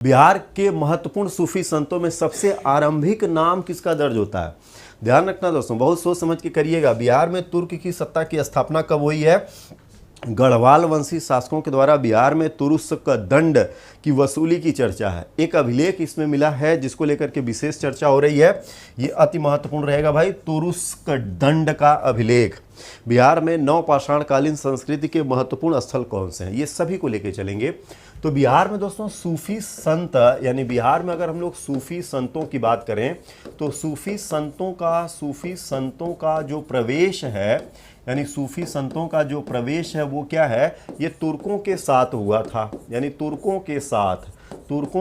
बिहार के महत्वपूर्ण सूफी संतों में सबसे आरंभिक नाम किसका दर्ज होता है? ध्यान रखना दोस्तों, बहुत सोच समझ के करिएगा। बिहार में तुर्क की सत्ता की स्थापना कब हुई है? गढ़वाल वंशी शासकों के द्वारा बिहार में तुरुस्क दंड की वसूली की चर्चा है। एक अभिलेख इसमें मिला है जिसको लेकर के विशेष चर्चा हो रही है। ये अति महत्वपूर्ण रहेगा भाई, तुरुस्क दंड का अभिलेख। बिहार में नवपाषाणकालीन संस्कृति के महत्वपूर्ण स्थल कौन से हैं, ये सभी को लेकर चलेंगे। तो बिहार में दोस्तों सूफी संत, यानी बिहार में अगर हम लोग सूफी संतों की बात करें तो सूफी संतों का जो प्रवेश है, यानी सूफी संतों का जो प्रवेश है वो क्या है? ये तुर्कों के साथ हुआ था, यानी तुर्कों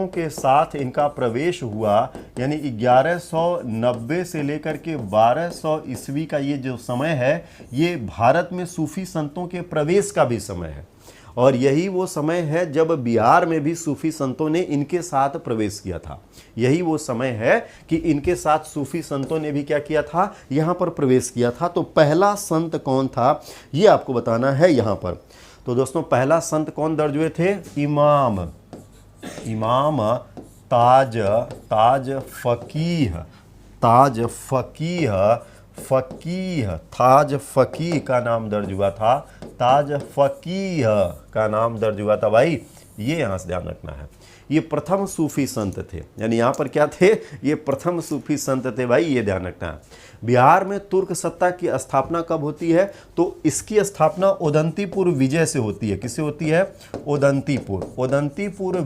के साथ इनका प्रवेश हुआ। यानी 1190 से लेकर के 1200 ईस्वी का ये जो समय है, ये भारत में सूफी संतों के प्रवेश का भी समय है। और यही वो समय है जब बिहार में भी सूफी संतों ने इनके साथ प्रवेश किया था। यही वो समय है कि इनके साथ सूफी संतों ने भी क्या किया था? यहाँ पर प्रवेश किया था। तो पहला संत कौन था, ये आपको बताना है यहाँ पर। तो दोस्तों पहला संत कौन दर्ज हुए थे? इमाम ताज फकीह का नाम दर्ज हुआ था। ताज फकीह का नाम दर्ज हुआ था भाई, ये यहाँ से ध्यान रखना है। ये प्रथम सूफी संत थे, यानी यहाँ पर क्या थे? ये प्रथम सूफी संत थे भाई, ये ध्यान रखना है। बिहार में तुर्क सत्ता की स्थापना कब होती है? तो इसकी स्थापना उदंतीपुर विजय से होती है। किससे होती है? उदंतीपुर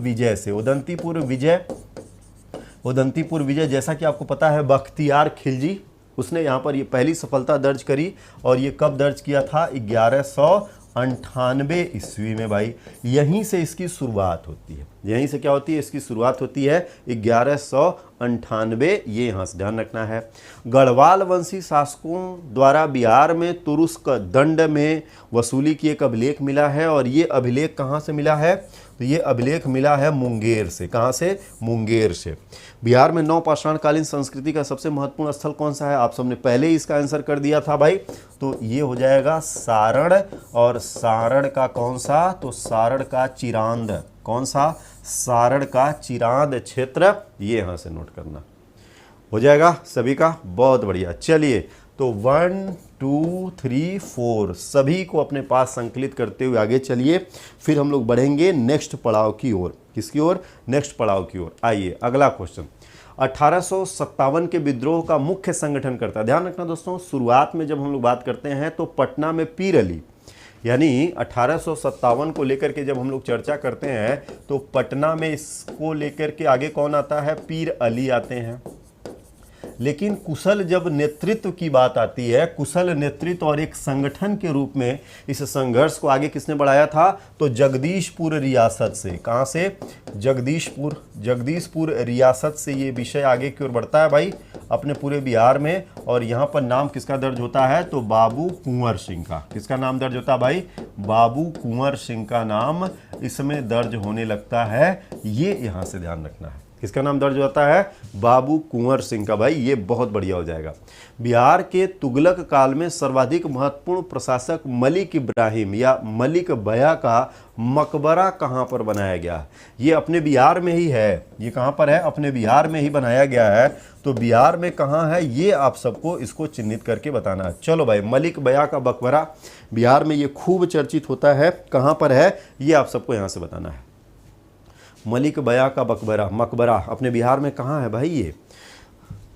विजय। जैसा कि आपको पता है बख्तियार खिलजी, उसने यहाँ पर ये पहली सफलता दर्ज करी। और ये कब दर्ज किया था? 1198 ईस्वी में भाई। यहीं से इसकी शुरुआत होती है। यहीं से क्या होती है? इसकी शुरुआत होती है 1198, ये यहाँ से ध्यान रखना है। गढ़वाल वंशी शासकों द्वारा बिहार में तुरुस्क दंड में वसूली की एक अभिलेख मिला है। और ये अभिलेख कहाँ से मिला है? तो ये अभिलेख मिला है मुंगेर से। कहाँ से? मुंगेर से। बिहार में नवपाषाणकालीन संस्कृति का सबसे महत्वपूर्ण स्थल कौन सा है? आप सबने पहले ही इसका आंसर कर दिया था भाई, तो ये हो जाएगा सारण। और सारण का कौन सा? तो सारण का चिरांद। कौन सा? सारण का चिरांद क्षेत्र, ये यहाँ से नोट करना। हो जाएगा सभी का? बहुत बढ़िया। चलिए, तो 1 2 3 4 सभी को अपने पास संकलित करते हुए आगे चलिए। फिर हम लोग बढ़ेंगे नेक्स्ट पड़ाव की ओर। किसकी ओर? नेक्स्ट पड़ाव की ओर। आइए अगला क्वेश्चन। 1857 के विद्रोह का मुख्य संगठन करता। ध्यान रखना दोस्तों, शुरुआत में जब हम लोग बात करते हैं तो पटना में पीर अली, यानी 1857 को लेकर के जब हम लोग चर्चा करते हैं तो पटना में इसको लेकर के आगे कौन आता है? पीर अली आते हैं। लेकिन कुशल जब नेतृत्व की बात आती है, कुशल नेतृत्व और एक संगठन के रूप में इस संघर्ष को आगे किसने बढ़ाया था? तो जगदीशपुर रियासत से। कहाँ से? जगदीशपुर रियासत से ये विषय आगे की ओर बढ़ता है भाई अपने पूरे बिहार में। और यहाँ पर नाम किसका दर्ज होता है? तो बाबू कुंवर सिंह का। किसका नाम दर्ज होता है भाई? बाबू कुंवर सिंह का नाम इसमें दर्ज होने लगता है। ये यहाँ से ध्यान रखना है। किसका नाम दर्ज होता है? बाबू कुंवर सिंह का भाई, ये बहुत बढ़िया हो जाएगा। बिहार के तुगलक काल में सर्वाधिक महत्वपूर्ण प्रशासक मलिक इब्राहिम या मलिक बया का मकबरा कहाँ पर बनाया गया? ये अपने बिहार में ही है। ये कहाँ पर है? अपने बिहार में ही बनाया गया है। तो बिहार में कहाँ है, ये आप सबको इसको चिन्हित करके बताना है। चलो भाई, मलिक बया का मकबरा बिहार में ये खूब चर्चित होता है। कहाँ पर है, ये आप सबको यहाँ से बताना है। मलिक बया का मकबरा अपने बिहार में कहाँ है भाई? ये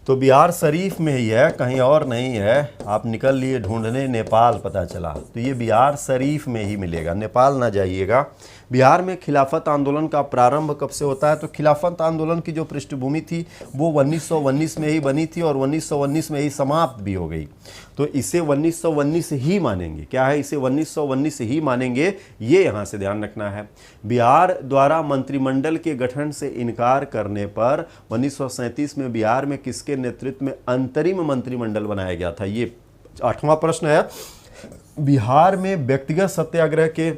तो बिहार शरीफ में ही है, कहीं और नहीं है। आप निकल लिए ढूंढने, नेपाल पता चला, तो ये बिहार शरीफ में ही मिलेगा, नेपाल ना जाइएगा। बिहार में खिलाफत आंदोलन का प्रारंभ कब से होता है? तो खिलाफत आंदोलन की जो पृष्ठभूमि थी वो 1919 में ही बनी थी और 1919 में ही समाप्त भी हो गई। तो इसे 1919 ही मानेंगे। क्या है? इसे 1919 ही मानेंगे, ये यहाँ से ध्यान रखना है। बिहार द्वारा मंत्रिमंडल के गठन से इनकार करने पर 1937 में बिहार में किसके नेतृत्व में अंतरिम मंत्रिमंडल बनाया गया था? ये 8वां प्रश्न है। बिहार में व्यक्तिगत सत्याग्रह के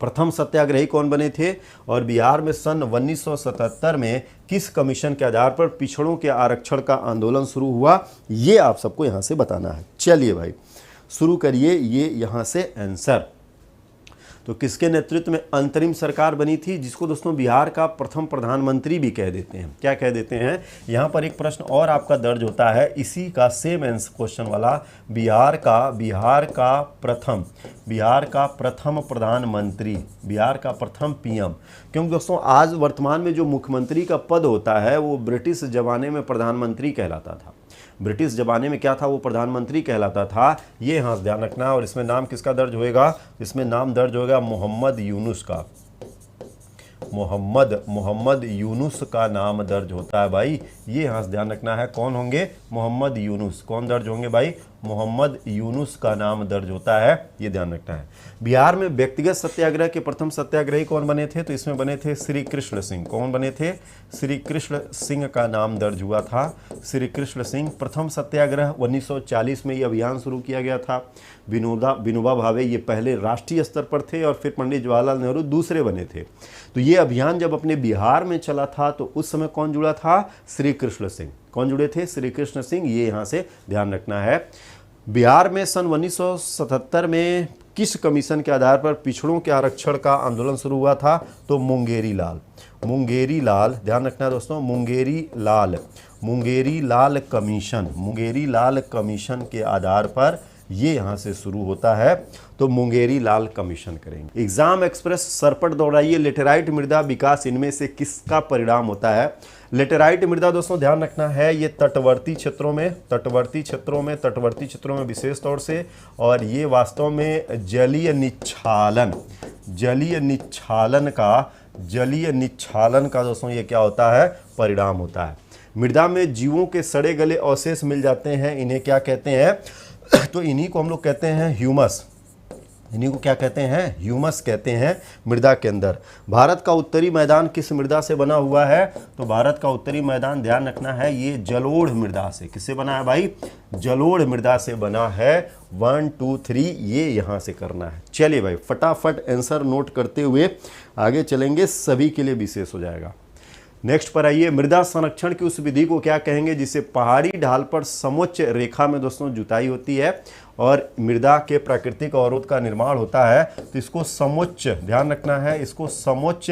प्रथम सत्याग्रही कौन बने थे? और बिहार में सन 1977 में किस कमीशन के आधार पर पिछड़ों के आरक्षण का आंदोलन शुरू हुआ? ये आप सबको यहाँ से बताना है। चलिए भाई शुरू करिए, ये यहाँ से आंसर। तो किसके नेतृत्व में अंतरिम सरकार बनी थी, जिसको दोस्तों बिहार का प्रथम प्रधानमंत्री भी कह देते हैं। क्या कह देते हैं? यहाँ पर एक प्रश्न और आपका दर्ज होता है इसी का सेम आंसर क्वेश्चन वाला, बिहार का प्रथम प्रधानमंत्री, बिहार का प्रथम पीएम। क्योंकि दोस्तों आज वर्तमान में जो मुख्यमंत्री का पद होता है वो ब्रिटिश जमाने में प्रधानमंत्री कहलाता था। ब्रिटिश जमाने में क्या था, वो प्रधानमंत्री कहलाता था। ये हाँ ध्यान रखना। और इसमें नाम किसका दर्ज होएगा? इसमें नाम दर्ज होगा मोहम्मद यूनुस का। मोहम्मद यूनुस का नाम दर्ज होता है भाई। ये यहाँ ध्यान रखना है, कौन होंगे? मोहम्मद यूनुस। कौन दर्ज होंगे भाई? मोहम्मद यूनुस का नाम दर्ज होता है, ये ध्यान रखना है। बिहार में व्यक्तिगत सत्याग्रह के प्रथम सत्याग्रही कौन बने थे? तो इसमें बने थे श्री कृष्ण सिंह। कौन बने थे? श्री कृष्ण सिंह का नाम दर्ज हुआ था। श्री कृष्ण सिंह। प्रथम सत्याग्रह 1940 में ये अभियान शुरू किया गया था। विनोबा भावे ये पहले राष्ट्रीय स्तर पर थे और फिर पंडित जवाहरलाल नेहरू दूसरे बने थे। तो ये अभियान जब अपने बिहार में चला था तो उस समय कौन जुड़ा था? श्री कृष्ण सिंह। कौन जुड़े थे? श्री कृष्ण सिंह। ये यहाँ से ध्यान रखना है। बिहार में सन 1977 में किस कमीशन के आधार पर पिछड़ों के आरक्षण का आंदोलन शुरू हुआ था? तो मुंगेरी लाल। ध्यान रखना दोस्तों, मुंगेरी लाल कमीशन के आधार पर ये यहाँ से शुरू होता है। तो मुंगेरी लाल कमीशन करेंगे। एग्जाम एक्सप्रेस सरपट दोहराइए, लेटेराइट मृदा विकास इनमें से किसका परिणाम होता है? लेटेराइट मृदा दोस्तों ध्यान रखना है, ये तटवर्ती क्षेत्रों में विशेष तौर से, और ये वास्तव में जलीय निच्छालन का दोस्तों ये क्या होता है? परिणाम होता है। मृदा में जीवों के सड़े गले अवशेष मिल जाते हैं, इन्हें क्या कहते हैं? तो इन्हीं को हम लोग कहते हैं ह्यूमस। इन्हीं को क्या कहते हैं? ह्यूमस कहते हैं मृदा के अंदर। भारत का उत्तरी मैदान किस मृदा से बना हुआ है? तो भारत का उत्तरी मैदान ध्यान रखना है ये जलोढ़ मृदा से। किससे बना है भाई? जलोढ़ मृदा से बना है। 1 2 3 ये यहाँ से करना है। चलिए भाई फटाफट आंसर नोट करते हुए आगे चलेंगे, सभी के लिए विशेष हो जाएगा। नेक्स्ट पर आइए, मृदा संरक्षण की उस विधि को क्या कहेंगे जिससे पहाड़ी ढाल पर समोच्च रेखा में दोस्तों जुताई होती है और मृदा के प्राकृतिक अवरोध का निर्माण होता है? तो इसको समोच्च, ध्यान रखना है, इसको समोच्च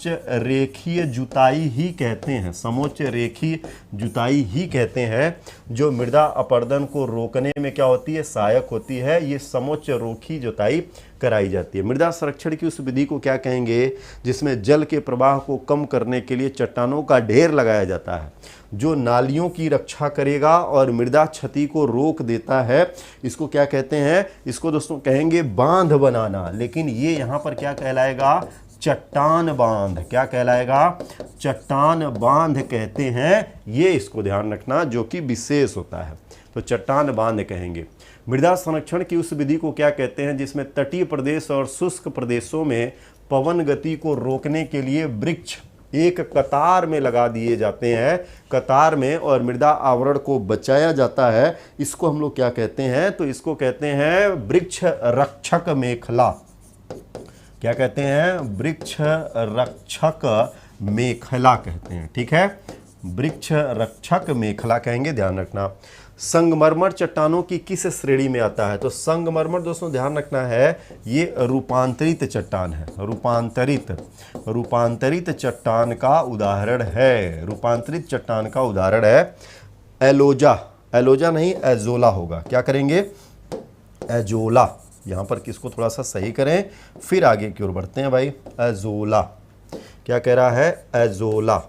रेखीय जुताई ही कहते हैं। समोच्च रेखीय जुताई ही कहते हैं, जो मृदा अपरदन को रोकने में क्या होती है? सहायक होती है। ये समोच्च रेखीय जुताई कराई जाती है। मृदा संरक्षण की उस विधि को क्या कहेंगे जिसमें जल के प्रवाह को कम करने के लिए चट्टानों का ढेर लगाया जाता है, जो नालियों की रक्षा करेगा और मृदा क्षति को रोक देता है? इसको क्या कहते हैं? इसको दोस्तों कहेंगे बांध बनाना। लेकिन ये यहाँ पर क्या कहलाएगा? चट्टान बांध। क्या कहलाएगा? चट्टान बांध कहते हैं। ये इसको ध्यान रखना, जो कि विशेष होता है। तो चट्टान बांध कहेंगे। मृदा संरक्षण की उस विधि को क्या कहते हैं जिसमें तटीय प्रदेश और शुष्क प्रदेशों में पवन गति को रोकने के लिए वृक्ष एक कतार में लगा दिए जाते हैं, कतार में, और मृदा आवरण को बचाया जाता है? इसको हम लोग क्या कहते हैं? तो इसको कहते हैं वृक्ष रक्षक मेखला। क्या कहते हैं? वृक्ष रक्षक मेखला कहते हैं। ठीक है, वृक्ष रक्षक मेखला कहेंगे, ध्यान रखना। संगमरमर चट्टानों की किस श्रेणी में आता है? तो संगमरमर दोस्तों ध्यान रखना है ये रूपांतरित चट्टान है। रूपांतरित चट्टान का उदाहरण है। रूपांतरित चट्टान का उदाहरण है एलोजा नहीं एजोला होगा। क्या करेंगे? एजोला। यहाँ पर किसको थोड़ा सा सही करें, फिर आगे की ओर बढ़ते हैं भाई। एजोला। क्या कह रहा है? एजोला।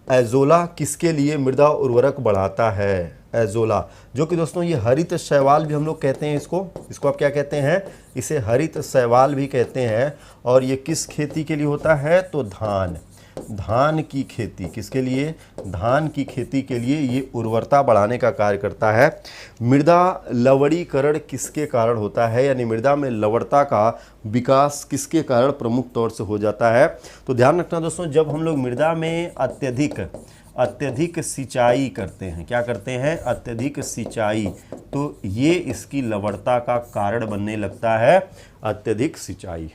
एजोला किसके लिए मृदा उर्वरक बढ़ाता है? एजोला, जो कि दोस्तों ये हरित शैवाल भी हम लोग कहते हैं इसको आप क्या कहते हैं? इसे हरित शैवाल भी कहते हैं। और ये किस खेती के लिए होता है? तो धान की खेती। किसके लिए? धान की खेती के लिए ये उर्वरता बढ़ाने का कार्य करता है। मृदा लवणीकरण किसके कारण होता है, यानी मृदा में लवणता का विकास किसके कारण प्रमुख तौर से हो जाता है? तो ध्यान रखना दोस्तों, जब हम लोग मृदा में अत्यधिक सिंचाई करते हैं, क्या करते हैं? अत्यधिक सिंचाई, तो ये इसकी लवणता का कारण बनने लगता है, अत्यधिक सिंचाई।